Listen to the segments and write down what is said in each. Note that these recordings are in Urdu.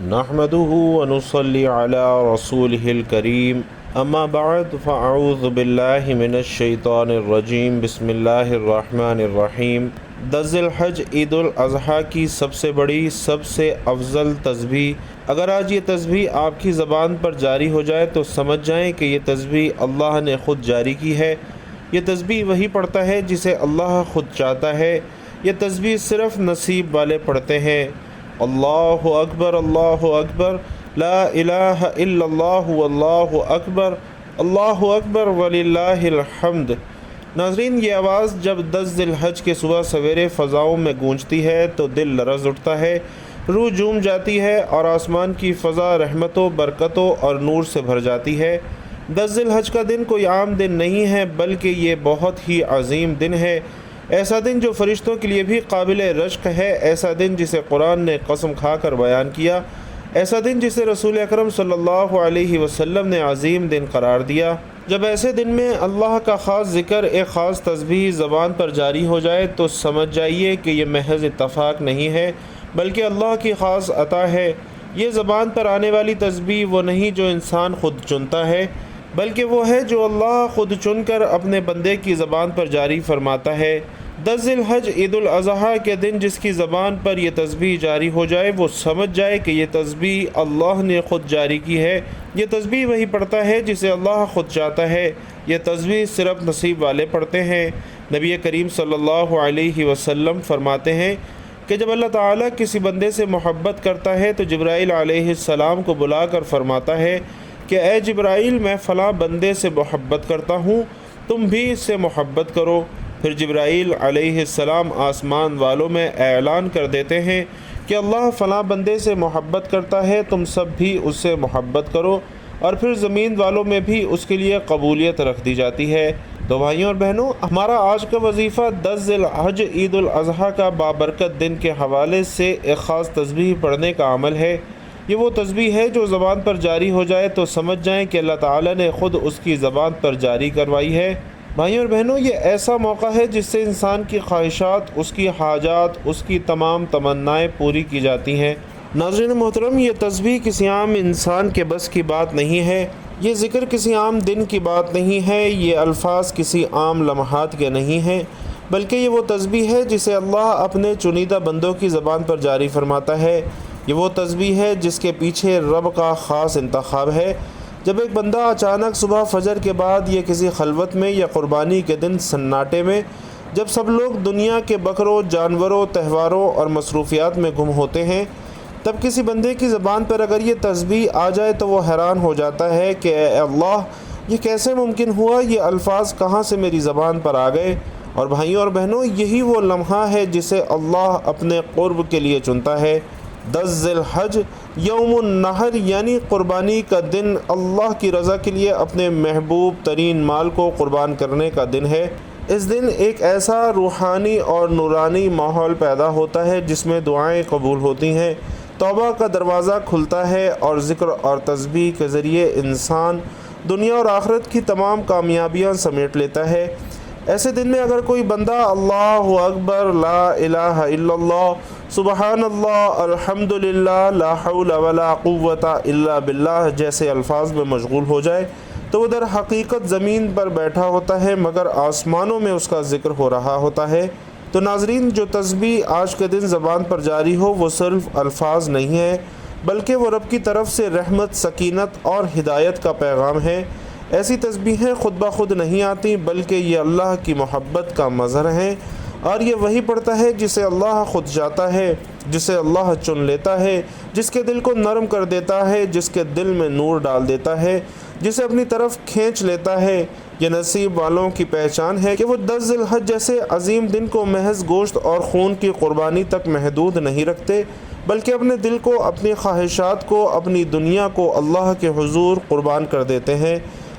نحمده ونصلي على رسوله الكريم اما بعد فاعوذ باللہ من الشیطان الرجیم بسم اللہ الرحمن الرحیم۔ 10 ذی الحج عید الاضحیٰ کی سب سے بڑی سب سے افضل تسبیح، اگر آج یہ تسبیح آپ کی زبان پر جاری ہو جائے تو سمجھ جائیں کہ یہ تسبیح اللہ نے خود جاری کی ہے۔ یہ تسبیح وہی پڑھتا ہے جسے اللہ خود چاہتا ہے۔ یہ تسبیح صرف نصیب والے پڑھتے ہیں۔ اللہ اکبر لا الہ الا اللہ واللہ اکبر وللہ الحمد۔ ناظرین، یہ آواز جب 10 ذی الحج کے صبح سویرے فضاؤں میں گونجتی ہے تو دل لرز اٹھتا ہے، روح جھوم جاتی ہے اور آسمان کی فضا رحمتوں، برکتوں اور نور سے بھر جاتی ہے۔ 10 ذی الحج کا دن کوئی عام دن نہیں ہے بلکہ یہ بہت ہی عظیم دن ہے، ایسا دن جو فرشتوں کے لیے بھی قابل رشک ہے، ایسا دن جسے قرآن نے قسم کھا کر بیان کیا، ایسا دن جسے رسول اکرم صلی اللہ علیہ وسلم نے عظیم دن قرار دیا۔ جب ایسے دن میں اللہ کا خاص ذکر، ایک خاص تسبیح زبان پر جاری ہو جائے تو سمجھ جائیے کہ یہ محض اتفاق نہیں ہے بلکہ اللہ کی خاص عطا ہے۔ یہ زبان پر آنے والی تسبیح وہ نہیں جو انسان خود چنتا ہے بلکہ وہ ہے جو اللہ خود چن کر اپنے بندے کی زبان پر جاری فرماتا ہے۔ 10 ذی الحج عید الاضحیٰ کے دن جس کی زبان پر یہ تسبیح جاری ہو جائے وہ سمجھ جائے کہ یہ تسبیح اللہ نے خود جاری کی ہے۔ یہ تسبیح وہی پڑھتا ہے جسے اللہ خود چاہتا ہے۔ یہ تسبیح صرف نصیب والے پڑھتے ہیں۔ نبی کریم صلی اللہ علیہ وسلم فرماتے ہیں کہ جب اللہ تعالیٰ کسی بندے سے محبت کرتا ہے تو جبرائیل علیہ السلام کو بلا کر فرماتا ہے کہ اے جبرائیل، میں فلاں بندے سے محبت کرتا ہوں، تم بھی اس سے محبت کرو۔ پھر جبرائیل علیہ السلام آسمان والوں میں اعلان کر دیتے ہیں کہ اللہ فلاں بندے سے محبت کرتا ہے، تم سب بھی اس سے محبت کرو، اور پھر زمین والوں میں بھی اس کے لیے قبولیت رکھ دی جاتی ہے۔ تو بھائیوں اور بہنوں، ہمارا آج کا وظیفہ 10 ذی الحج عید الاضحیٰ کا بابرکت دن کے حوالے سے ایک خاص تسبیح پڑھنے کا عمل ہے۔ یہ وہ تسبیح ہے جو زبان پر جاری ہو جائے تو سمجھ جائیں کہ اللہ تعالیٰ نے خود اس کی زبان پر جاری کروائی ہے۔ بھائیوں اور بہنوں، یہ ایسا موقع ہے جس سے انسان کی خواہشات، اس کی حاجات، اس کی تمام تمنائیں پوری کی جاتی ہیں۔ ناظرین محترم، یہ تسبیح کسی عام انسان کے بس کی بات نہیں ہے، یہ ذکر کسی عام دن کی بات نہیں ہے، یہ الفاظ کسی عام لمحات کے نہیں ہیں، بلکہ یہ وہ تسبیح ہے جسے اللہ اپنے چنیدہ بندوں کی زبان پر جاری فرماتا ہے۔ یہ وہ تسبیح ہے جس کے پیچھے رب کا خاص انتخاب ہے۔ جب ایک بندہ اچانک صبح فجر کے بعد یا کسی خلوت میں یا قربانی کے دن سناٹے میں، جب سب لوگ دنیا کے بکروں، جانوروں، تہواروں اور مصروفیات میں گم ہوتے ہیں، تب کسی بندے کی زبان پر اگر یہ تسبیح آ جائے تو وہ حیران ہو جاتا ہے کہ اے اللہ، یہ کیسے ممکن ہوا، یہ الفاظ کہاں سے میری زبان پر آ گئے۔ اور بھائیوں اور بہنوں، یہی وہ لمحہ ہے جسے اللہ اپنے قرب کے لیے چنتا ہے۔ 10 ذی الحج یوم النحر یعنی قربانی کا دن، اللہ کی رضا کے لیے اپنے محبوب ترین مال کو قربان کرنے کا دن ہے۔ اس دن ایک ایسا روحانی اور نورانی ماحول پیدا ہوتا ہے جس میں دعائیں قبول ہوتی ہیں، توبہ کا دروازہ کھلتا ہے اور ذکر اور تسبیح کے ذریعے انسان دنیا اور آخرت کی تمام کامیابیاں سمیٹ لیتا ہے۔ ایسے دن میں اگر کوئی بندہ اللہ اکبر، لا الہ الا اللہ، سبحان اللہ، الحمدللہ، لا حول ولا قوت الا باللہ جیسے الفاظ میں مشغول ہو جائے تو وہ در حقیقت زمین پر بیٹھا ہوتا ہے مگر آسمانوں میں اس کا ذکر ہو رہا ہوتا ہے۔ تو ناظرین، جو تسبیح آج کے دن زبان پر جاری ہو وہ صرف الفاظ نہیں ہے بلکہ وہ رب کی طرف سے رحمت، سکینت اور ہدایت کا پیغام ہے۔ ایسی تسبیحیں خود بخود نہیں آتی بلکہ یہ اللہ کی محبت کا مظہر ہیں، اور یہ وہی پڑھتا ہے جسے اللہ خود چاہتا ہے، جسے اللہ چن لیتا ہے، جس کے دل کو نرم کر دیتا ہے، جس کے دل میں نور ڈال دیتا ہے، جسے اپنی طرف کھینچ لیتا ہے۔ یہ نصیب والوں کی پہچان ہے کہ وہ 10 ذی الحج جیسے عظیم دن کو محض گوشت اور خون کی قربانی تک محدود نہیں رکھتے بلکہ اپنے دل کو، اپنی خواہشات کو، اپنی دنیا کو اللہ کے حضور قربان کر دیتے ہیں۔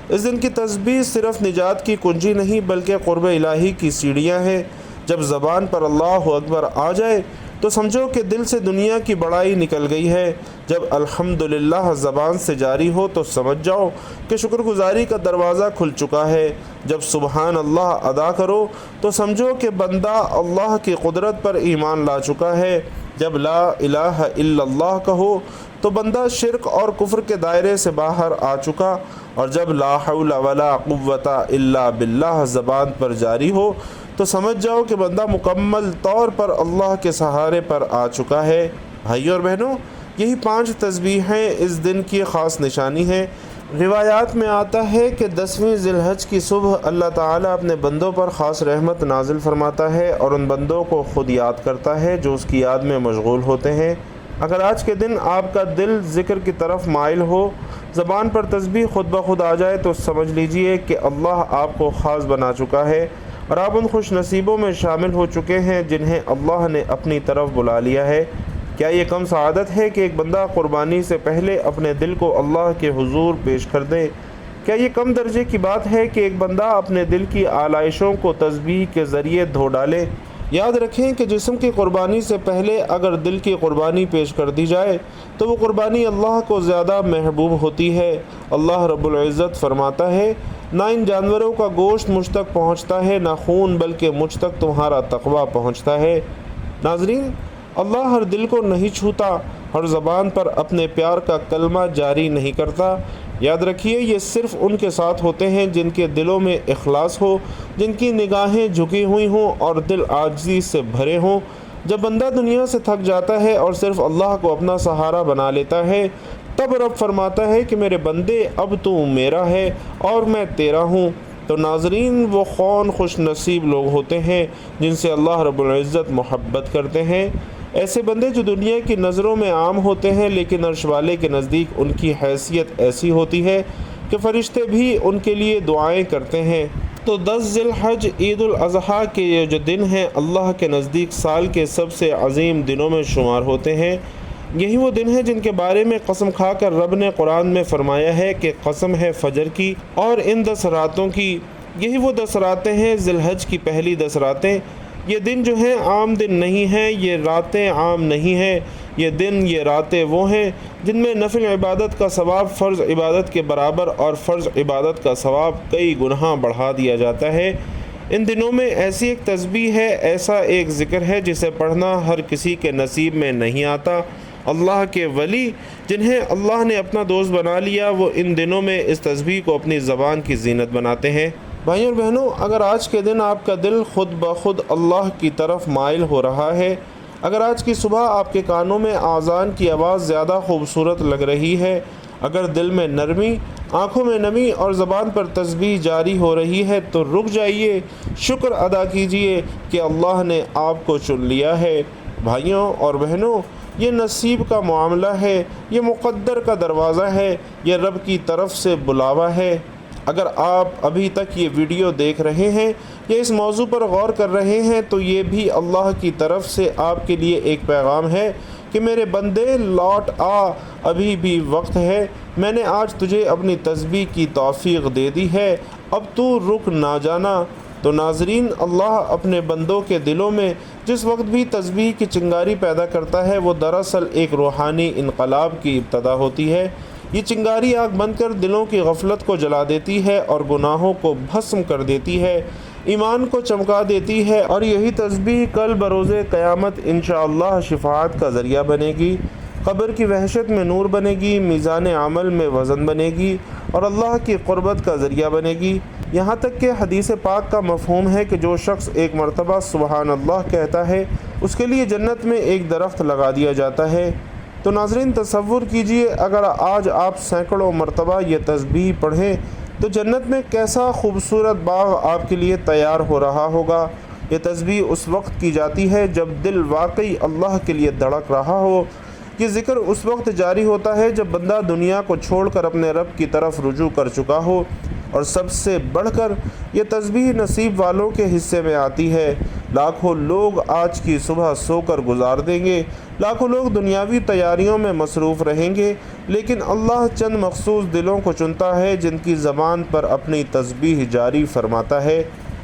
اس دن کی تسبیح صرف نجات کی کنجی نہیں بلکہ قرب الہی کی سیڑھیاں ہیں۔ جب زبان پر اللہ اکبر آ جائے تو سمجھو کہ دل سے دنیا کی بڑائی نکل گئی ہے۔ جب الحمدللہ زبان سے جاری ہو تو سمجھ جاؤ کہ شکر گزاری کا دروازہ کھل چکا ہے۔ جب سبحان اللہ ادا کرو تو سمجھو کہ بندہ اللہ کی قدرت پر ایمان لا چکا ہے۔ جب لا الہ الا اللہ کہو تو بندہ شرک اور کفر کے دائرے سے باہر آ چکا، اور جب لا حول ولا قوت الا باللہ زبان پر جاری ہو تو سمجھ جاؤ کہ بندہ مکمل طور پر اللہ کے سہارے پر آ چکا ہے۔ بھائیو اور بہنوں، یہی 5 تسبیحیں اس دن کی خاص نشانی ہیں۔ روایات میں آتا ہے کہ 10ویں ذی الحج کی صبح اللہ تعالیٰ اپنے بندوں پر خاص رحمت نازل فرماتا ہے اور ان بندوں کو خود یاد کرتا ہے جو اس کی یاد میں مشغول ہوتے ہیں۔ اگر آج کے دن آپ کا دل ذکر کی طرف مائل ہو، زبان پر تسبیح خود بخود آ جائے، تو سمجھ لیجئے کہ اللہ آپ کو خاص بنا چکا ہے اور آپ ان خوش نصیبوں میں شامل ہو چکے ہیں جنہیں اللہ نے اپنی طرف بلا لیا ہے۔ کیا یہ کم سعادت ہے کہ ایک بندہ قربانی سے پہلے اپنے دل کو اللہ کے حضور پیش کر دے؟ کیا یہ کم درجے کی بات ہے کہ ایک بندہ اپنے دل کی آلائشوں کو تسبیح کے ذریعے دھو ڈالے؟ یاد رکھیں کہ جسم کی قربانی سے پہلے اگر دل کی قربانی پیش کر دی جائے تو وہ قربانی اللہ کو زیادہ محبوب ہوتی ہے۔ اللہ رب العزت فرماتا ہے، نہ ان جانوروں کا گوشت مجھ تک پہنچتا ہے نہ خون، بلکہ مجھ تک تمہارا تقویٰ پہنچتا ہے۔ ناظرین، اللہ ہر دل کو نہیں چھوتا، ہر زبان پر اپنے پیار کا کلمہ جاری نہیں کرتا۔ یاد رکھیے، یہ صرف ان کے ساتھ ہوتے ہیں جن کے دلوں میں اخلاص ہو، جن کی نگاہیں جھکی ہوئی ہوں اور دل عاجزی سے بھرے ہوں۔ جب بندہ دنیا سے تھک جاتا ہے اور صرف اللہ کو اپنا سہارا بنا لیتا ہے، تب رب فرماتا ہے کہ میرے بندے، اب تو میرا ہے اور میں تیرا ہوں۔ تو ناظرین، وہ کون خوش نصیب لوگ ہوتے ہیں جن سے اللہ رب العزت محبت کرتے ہیں؟ ایسے بندے جو دنیا کی نظروں میں عام ہوتے ہیں لیکن عرش والے کے نزدیک ان کی حیثیت ایسی ہوتی ہے کہ فرشتے بھی ان کے لیے دعائیں کرتے ہیں۔ تو 10 ذی الحج عید الاضحیٰ کے یہ جو دن ہیں، اللہ کے نزدیک سال کے سب سے عظیم دنوں میں شمار ہوتے ہیں۔ یہی وہ دن ہیں جن کے بارے میں قسم کھا کر رب نے قرآن میں فرمایا ہے کہ قسم ہے فجر کی اور ان 10 راتوں کی۔ یہی وہ 10 راتیں ہیں، ذی الحج کی پہلی 10 راتیں۔ یہ دن جو ہیں عام دن نہیں ہیں، یہ راتیں عام نہیں ہیں، یہ دن، یہ راتیں وہ ہیں جن میں نفل عبادت کا ثواب فرض عبادت کے برابر اور فرض عبادت کا ثواب کئی گناہ بڑھا دیا جاتا ہے۔ ان دنوں میں ایسی ایک تسبیح ہے، ایسا ایک ذکر ہے جسے پڑھنا ہر کسی کے نصیب میں نہیں آتا۔ اللہ کے ولی جنہیں اللہ نے اپنا دوست بنا لیا، وہ ان دنوں میں اس تسبیح کو اپنی زبان کی زینت بناتے ہیں۔ بھائیوں اور بہنوں، اگر آج کے دن آپ کا دل خود بخود اللہ کی طرف مائل ہو رہا ہے، اگر آج کی صبح آپ کے کانوں میں اذان کی آواز زیادہ خوبصورت لگ رہی ہے، اگر دل میں نرمی، آنکھوں میں نمی اور زبان پر تسبیح جاری ہو رہی ہے، تو رک جائیے، شکر ادا کیجئے کہ اللہ نے آپ کو چن لیا ہے۔ بھائیوں اور بہنوں، یہ نصیب کا معاملہ ہے، یہ مقدر کا دروازہ ہے، یہ رب کی طرف سے بلاوا ہے۔ اگر آپ ابھی تک یہ ویڈیو دیکھ رہے ہیں یا اس موضوع پر غور کر رہے ہیں، تو یہ بھی اللہ کی طرف سے آپ کے لیے ایک پیغام ہے کہ میرے بندے، لوٹ آ، ابھی بھی وقت ہے، میں نے آج تجھے اپنی تسبیح کی توفیق دے دی ہے، اب تو رک نہ جانا۔ تو ناظرین، اللہ اپنے بندوں کے دلوں میں جس وقت بھی تسبیح کی چنگاری پیدا کرتا ہے، وہ دراصل ایک روحانی انقلاب کی ابتدا ہوتی ہے۔ یہ چنگاری آگ بن کر دلوں کی غفلت کو جلا دیتی ہے اور گناہوں کو بھسم کر دیتی ہے، ایمان کو چمکا دیتی ہے، اور یہی تسبیح کل بروز قیامت انشاءاللہ شفاعت کا ذریعہ بنے گی، قبر کی وحشت میں نور بنے گی، میزان عمل میں وزن بنے گی اور اللہ کی قربت کا ذریعہ بنے گی۔ یہاں تک کہ حدیث پاک کا مفہوم ہے کہ جو شخص ایک مرتبہ سبحان اللہ کہتا ہے، اس کے لیے جنت میں ایک درخت لگا دیا جاتا ہے۔ تو ناظرین، تصور کیجئے اگر آج آپ سینکڑوں مرتبہ یہ تسبیح پڑھیں تو جنت میں کیسا خوبصورت باغ آپ کے لیے تیار ہو رہا ہوگا۔ یہ تسبیح اس وقت کی جاتی ہے جب دل واقعی اللہ کے لیے دھڑک رہا ہو۔ یہ ذکر اس وقت جاری ہوتا ہے جب بندہ دنیا کو چھوڑ کر اپنے رب کی طرف رجوع کر چکا ہو، اور سب سے بڑھ کر یہ تسبیح نصیب والوں کے حصے میں آتی ہے۔ لاکھوں لوگ آج کی صبح سو کر گزار دیں گے، لاکھوں لوگ دنیاوی تیاریوں میں مصروف رہیں گے، لیکن اللہ چند مخصوص دلوں کو چنتا ہے جن کی زبان پر اپنی تسبیح جاری فرماتا ہے۔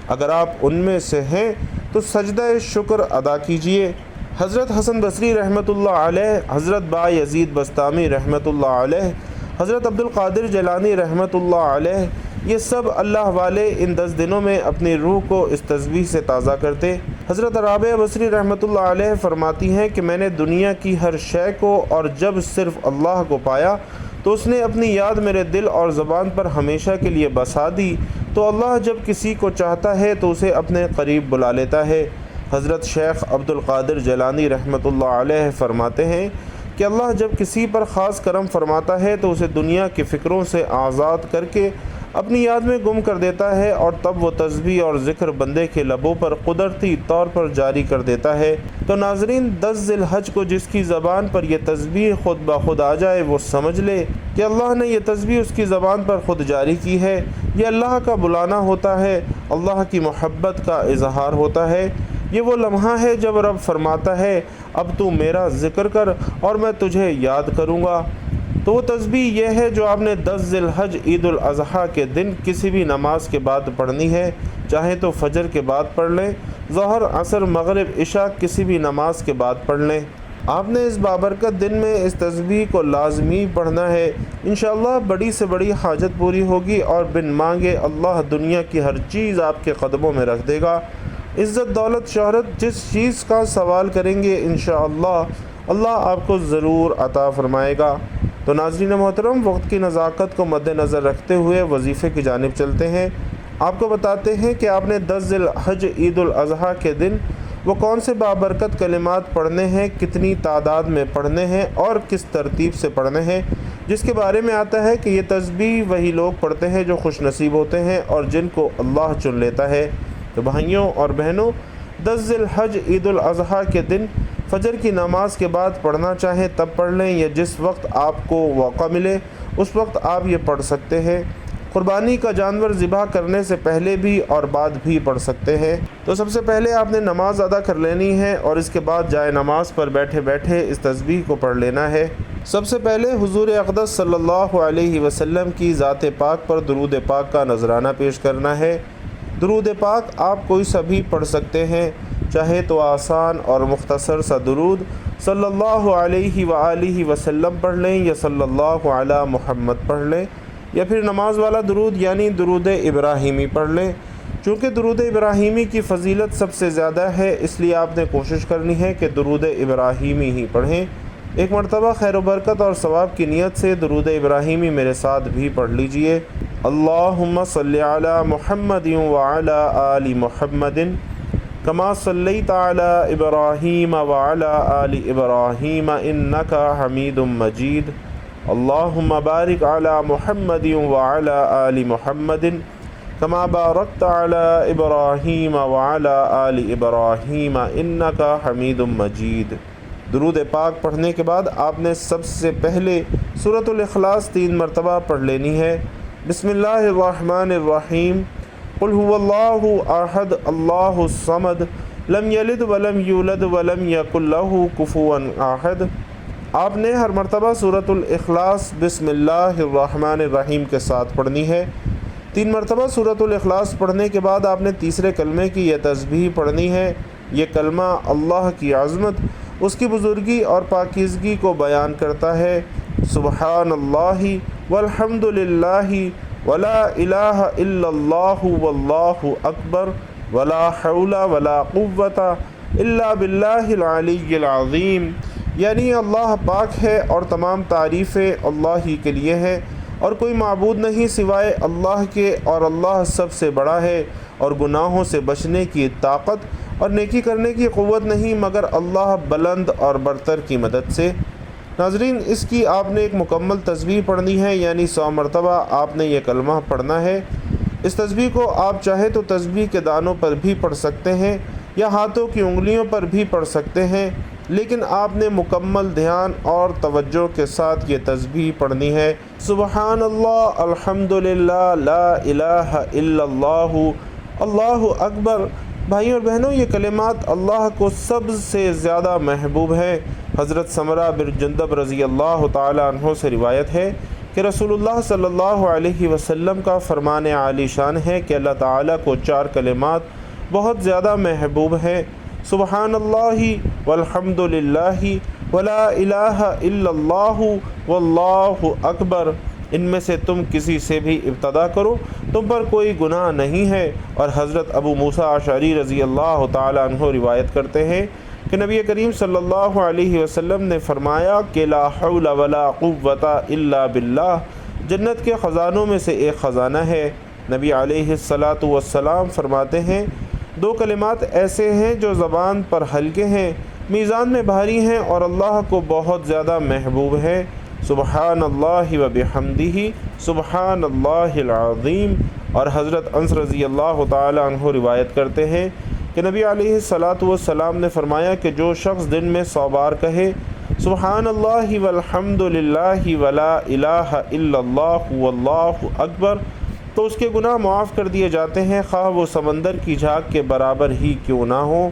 اگر آپ ان میں سے ہیں تو سجدہ شکر ادا کیجئے۔ حضرت حسن بصری رحمۃ اللہ علیہ، حضرت با یزید بستامی رحمۃ اللہ علیہ، حضرت عبد القادر جیلانی رحمۃ اللہ علیہ، یہ سب اللہ والے ان 10 دنوں میں اپنی روح کو اس تسبیح سے تازہ کرتے۔ حضرت رابعہ بصری رحمۃ اللہ علیہ فرماتی ہیں کہ میں نے دنیا کی ہر شے کو اور جب صرف اللہ کو پایا تو اس نے اپنی یاد میرے دل اور زبان پر ہمیشہ کے لیے بسا دی۔ تو اللہ جب کسی کو چاہتا ہے تو اسے اپنے قریب بلا لیتا ہے۔ حضرت شیخ عبد القادر جیلانی رحمۃ اللہ علیہ فرماتے ہیں کہ اللہ جب کسی پر خاص کرم فرماتا ہے تو اسے دنیا کی فکروں سے آزاد کر کے اپنی یاد میں گم کر دیتا ہے، اور تب وہ تسبیح اور ذکر بندے کے لبوں پر قدرتی طور پر جاری کر دیتا ہے۔ تو ناظرین، 10 ذی الحج کو جس کی زبان پر یہ تسبیح خود بخود آ جائے وہ سمجھ لے کہ اللہ نے یہ تسبیح اس کی زبان پر خود جاری کی ہے۔ یہ اللہ کا بلانا ہوتا ہے، اللہ کی محبت کا اظہار ہوتا ہے۔ یہ وہ لمحہ ہے جب رب فرماتا ہے اب تو میرا ذکر کر اور میں تجھے یاد کروں گا۔ تو وہ تسبیح یہ ہے جو آپ نے 10 ذی الحج عید الاضحیٰ کے دن کسی بھی نماز کے بعد پڑھنی ہے، چاہے تو فجر کے بعد پڑھ لیں، ظہر، عصر، مغرب، عشاء کسی بھی نماز کے بعد پڑھ لیں۔ آپ نے اس بابرکت دن میں اس تسبیح کو لازمی پڑھنا ہے۔ انشاءاللہ بڑی سے بڑی حاجت پوری ہوگی اور بن مانگے اللہ دنیا کی ہر چیز آپ کے قدموں میں رکھ دے گا۔ عزت، دولت، شہرت، جس چیز کا سوال کریں گے انشاءاللہ اللہ آپ کو ضرور عطا فرمائے گا۔ تو ناظرین محترم، وقت کی نزاکت کو مد نظر رکھتے ہوئے وظیفے کی جانب چلتے ہیں۔ آپ کو بتاتے ہیں کہ آپ نے 10 ذی الحج عید الاضحیٰ کے دن وہ کون سے بابرکت کلمات پڑھنے ہیں، کتنی تعداد میں پڑھنے ہیں اور کس ترتیب سے پڑھنے ہیں، جس کے بارے میں آتا ہے کہ یہ تسبیح وہی لوگ پڑھتے ہیں جو خوش نصیب ہوتے ہیں اور جن کو اللہ چن لیتا ہے۔ تو بھائیوں اور بہنوں، 10 ذی الحج عید الاضحیٰ کے دن فجر کی نماز کے بعد پڑھنا چاہیں تب پڑھ لیں، یا جس وقت آپ کو موقع ملے اس وقت آپ یہ پڑھ سکتے ہیں۔ قربانی کا جانور ذبح کرنے سے پہلے بھی اور بعد بھی پڑھ سکتے ہیں۔ تو سب سے پہلے آپ نے نماز ادا کر لینی ہے اور اس کے بعد جائے نماز پر بیٹھے بیٹھے اس تسبیح کو پڑھ لینا ہے۔ سب سے پہلے حضور اقدس صلی اللہ علیہ وسلم کی ذات پاک پر درود پاک کا نذرانہ پیش کرنا ہے۔ درود پاک آپ کوئی سا بھی پڑھ سکتے ہیں، چاہے تو آسان اور مختصر سا درود صلی اللہ علیہ وآلہ وسلم پڑھ لیں یا صلی اللہ علی محمد پڑھ لیں، یا پھر نماز والا درود یعنی درود ابراہیمی پڑھ لیں۔ چونکہ درود ابراہیمی کی فضیلت سب سے زیادہ ہے، اس لیے آپ نے کوشش کرنی ہے کہ درود ابراہیمی ہی پڑھیں۔ ایک مرتبہ خیر و برکت اور ثواب کی نیت سے درود ابراہیمی میرے ساتھ بھی پڑھ لیجئے۔ اللہم صلی علی محمد وعلی آل محمد کما صلیت علی ابراہیم وعلی آل ابراہیم انک حمید مجید۔ اللہم بارک علی محمد وعلی آل محمد کما بارکت علی ابراہیم وعلی آل ابراہیم انک حمید مجید۔ درود پاک پڑھنے کے بعد آپ نے سب سے پہلے سورۃ الاخلاص 3 مرتبہ پڑھ لینی ہے۔ بسم اللہ الرحمن الرحیم، قل هو اللہ احد اللہ الصمد لم یلد ولم یولد ولم یکن لہ کفوا احد۔ آپ نے ہر مرتبہ سورۃ الاخلاص بسم اللہ الرحمن الرحیم کے ساتھ پڑھنی ہے۔ 3 مرتبہ سورۃ الاخلاص پڑھنے کے بعد آپ نے تیسرے کلمے کی یہ تسبیح پڑھنی ہے۔ یہ کلمہ اللہ کی عظمت، اس کی بزرگی اور پاکیزگی کو بیان کرتا ہے۔ سبحان اللہ والحمد للہ ولا الہ الا اللہ واللہ اکبر ولا حول ولا قوت الا باللہ العلی العظیم، یعنی اللہ پاک ہے اور تمام تعریفیں اللہ ہی کے لیے ہیں اور کوئی معبود نہیں سوائے اللہ کے، اور اللہ سب سے بڑا ہے، اور گناہوں سے بچنے کی طاقت اور نیکی کرنے کی قوت نہیں مگر اللہ بلند اور برتر کی مدد سے۔ ناظرین، اس کی آپ نے ایک مکمل تسبیح پڑھنی ہے، یعنی 100 مرتبہ آپ نے یہ کلمہ پڑھنا ہے۔ اس تسبیح کو آپ چاہے تو تسبیح کے دانوں پر بھی پڑھ سکتے ہیں یا ہاتھوں کی انگلیوں پر بھی پڑھ سکتے ہیں، لیکن آپ نے مکمل دھیان اور توجہ کے ساتھ یہ تسبیح پڑھنی ہے۔ سبحان اللہ، الحمدللہ، لا الہ الا اللہ، اللہ اکبر۔ بھائیوں اور بہنوں، یہ کلمات اللہ کو سب سے زیادہ محبوب ہیں۔ حضرت سمرہ بن جندب رضی اللہ تعالی عنہ سے روایت ہے کہ رسول اللہ صلی اللہ علیہ وسلم کا فرمان عالی شان ہے کہ اللہ تعالیٰ کو 4 کلمات بہت زیادہ محبوب ہیں: سبحان اللہ والحمد للہ ولا الہ الا اللہ واللہ اکبر۔ ان میں سے تم کسی سے بھی ابتدا کرو، تم پر کوئی گناہ نہیں ہے۔ اور حضرت ابو موسیٰ اشعری رضی اللہ تعالیٰ عنہ روایت کرتے ہیں کہ نبی کریم صلی اللہ علیہ وسلم نے فرمایا کہ لا حول ولا قوت الا باللہ جنت کے خزانوں میں سے ایک خزانہ ہے۔ نبی علیہ الصلاۃ والسلام فرماتے ہیں دو کلمات ایسے ہیں جو زبان پر ہلکے ہیں، میزان میں بھاری ہیں اور اللہ کو بہت زیادہ محبوب ہیں، سبحان اللہ و بحمدہ سبحان اللہ العظیم۔ اور حضرت انس رضی اللہ تعالی عنہ روایت کرتے ہیں کہ نبی علیہ الصلاۃ والسلام نے فرمایا کہ جو شخص دن میں 100 بار کہے سبحان اللہ والحمد للہ ولا الہ الا اللہ واللہ اکبر تو اس کے گناہ معاف کر دیے جاتے ہیں، خواہ وہ سمندر کی جھاگ کے برابر ہی کیوں نہ ہوں۔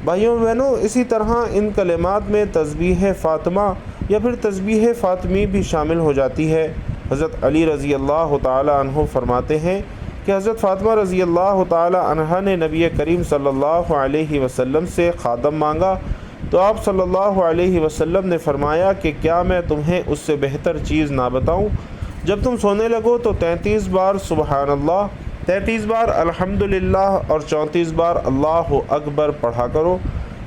بھائیوں بہنوں، اسی طرح ان کلمات میں تسبیح فاطمہ یا پھر تسبیح فاطمی بھی شامل ہو جاتی ہے۔ حضرت علی رضی اللہ تعالی عنہ فرماتے ہیں کہ حضرت فاطمہ رضی اللہ تعالی عنہا نے نبی کریم صلی اللہ علیہ وسلم سے خادم مانگا تو آپ صلی اللہ علیہ وسلم نے فرمایا کہ کیا میں تمہیں اس سے بہتر چیز نہ بتاؤں؟ جب تم سونے لگو تو 33 بار سبحان اللہ، 33 بار الحمدللہ اور 34 بار اللہ اکبر پڑھا کرو،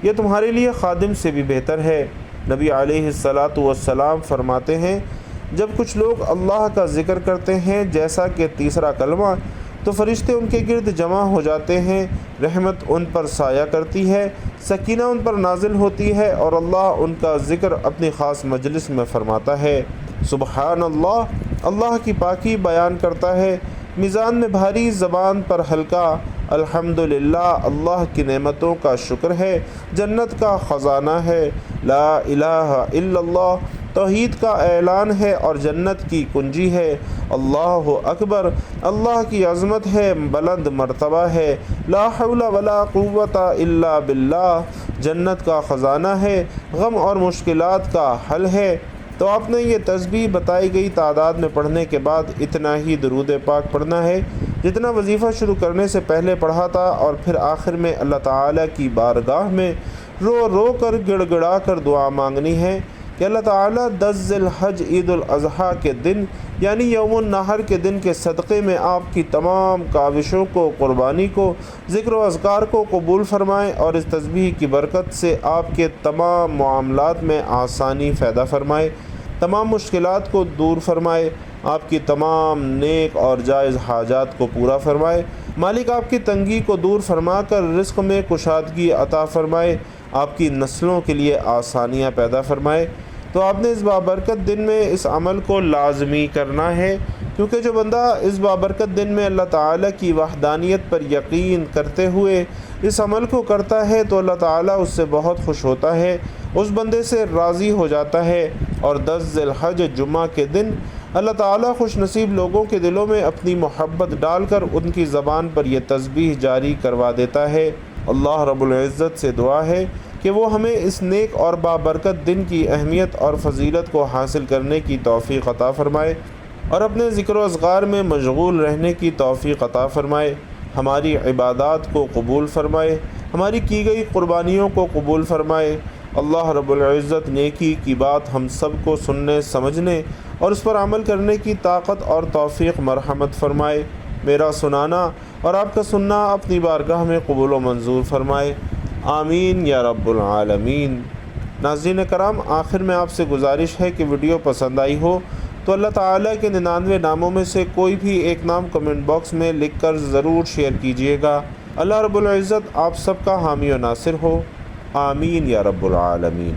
یہ تمہارے لیے خادم سے بھی بہتر ہے۔ نبی علیہ الصلاۃ والسلام فرماتے ہیں جب کچھ لوگ اللہ کا ذکر کرتے ہیں جیسا کہ تیسرا کلمہ تو فرشتے ان کے گرد جمع ہو جاتے ہیں، رحمت ان پر سایہ کرتی ہے، سکینہ ان پر نازل ہوتی ہے اور اللہ ان کا ذکر اپنی خاص مجلس میں فرماتا ہے۔ سبحان اللہ اللہ کی پاکی بیان کرتا ہے، میزان میں بھاری زبان پر ہلکا، الحمدللہ اللہ کی نعمتوں کا شکر ہے، جنت کا خزانہ ہے، لا الہ الا اللہ توحید کا اعلان ہے اور جنت کی کنجی ہے، اللہ اکبر اللہ کی عظمت ہے، بلند مرتبہ ہے، لا حول ولا قوت الا باللہ جنت کا خزانہ ہے، غم اور مشکلات کا حل ہے۔ تو آپ نے یہ تسبیح بتائی گئی تعداد میں پڑھنے کے بعد اتنا ہی درود پاک پڑھنا ہے جتنا وظیفہ شروع کرنے سے پہلے پڑھا تھا، اور پھر آخر میں اللہ تعالیٰ کی بارگاہ میں رو رو کر گڑ گڑا کر دعا مانگنی ہے کہ اللہ تعالیٰ 10 ذی الحج عید الاضحیٰ کے دن یعنی یوم النحر کے دن کے صدقے میں آپ کی تمام کاوشوں کو، قربانی کو، ذکر و اذکار کو قبول فرمائے اور اس تسبیح کی برکت سے آپ کے تمام معاملات میں آسانی پیدا فرمائے، تمام مشکلات کو دور فرمائے، آپ کی تمام نیک اور جائز حاجات کو پورا فرمائے، مالک آپ کی تنگی کو دور فرما کر رزق میں کشادگی عطا فرمائے، آپ کی نسلوں کے لیے آسانیاں پیدا فرمائے۔ تو آپ نے اس بابرکت دن میں اس عمل کو لازمی کرنا ہے، کیونکہ جو بندہ اس بابرکت دن میں اللہ تعالیٰ کی وحدانیت پر یقین کرتے ہوئے اس عمل کو کرتا ہے تو اللہ تعالیٰ اس سے بہت خوش ہوتا ہے، اس بندے سے راضی ہو جاتا ہے، اور 10 ذی الحج جمعہ کے دن اللہ تعالیٰ خوش نصیب لوگوں کے دلوں میں اپنی محبت ڈال کر ان کی زبان پر یہ تسبیح جاری کروا دیتا ہے۔ اللہ رب العزت سے دعا ہے کہ وہ ہمیں اس نیک اور بابرکت دن کی اہمیت اور فضیلت کو حاصل کرنے کی توفیق عطا فرمائے اور اپنے ذکر و اذکار میں مشغول رہنے کی توفیق عطا فرمائے، ہماری عبادات کو قبول فرمائے، ہماری کی گئی قربانیوں کو قبول فرمائے۔ اللہ رب العزت نیکی کی بات ہم سب کو سننے، سمجھنے اور اس پر عمل کرنے کی طاقت اور توفیق مرحمت فرمائے، میرا سنانا اور آپ کا سننا اپنی بارگاہ میں قبول و منظور فرمائے، آمین یا رب العالمین۔ ناظرین کرام، آخر میں آپ سے گزارش ہے کہ ویڈیو پسند آئی ہو تو اللہ تعالیٰ کے 99 ناموں میں سے کوئی بھی ایک نام کمنٹ باکس میں لکھ کر ضرور شیئر کیجیے گا۔ اللہ رب العزت آپ سب کا حامی و ناصر ہو، آمین یا رب العالمین۔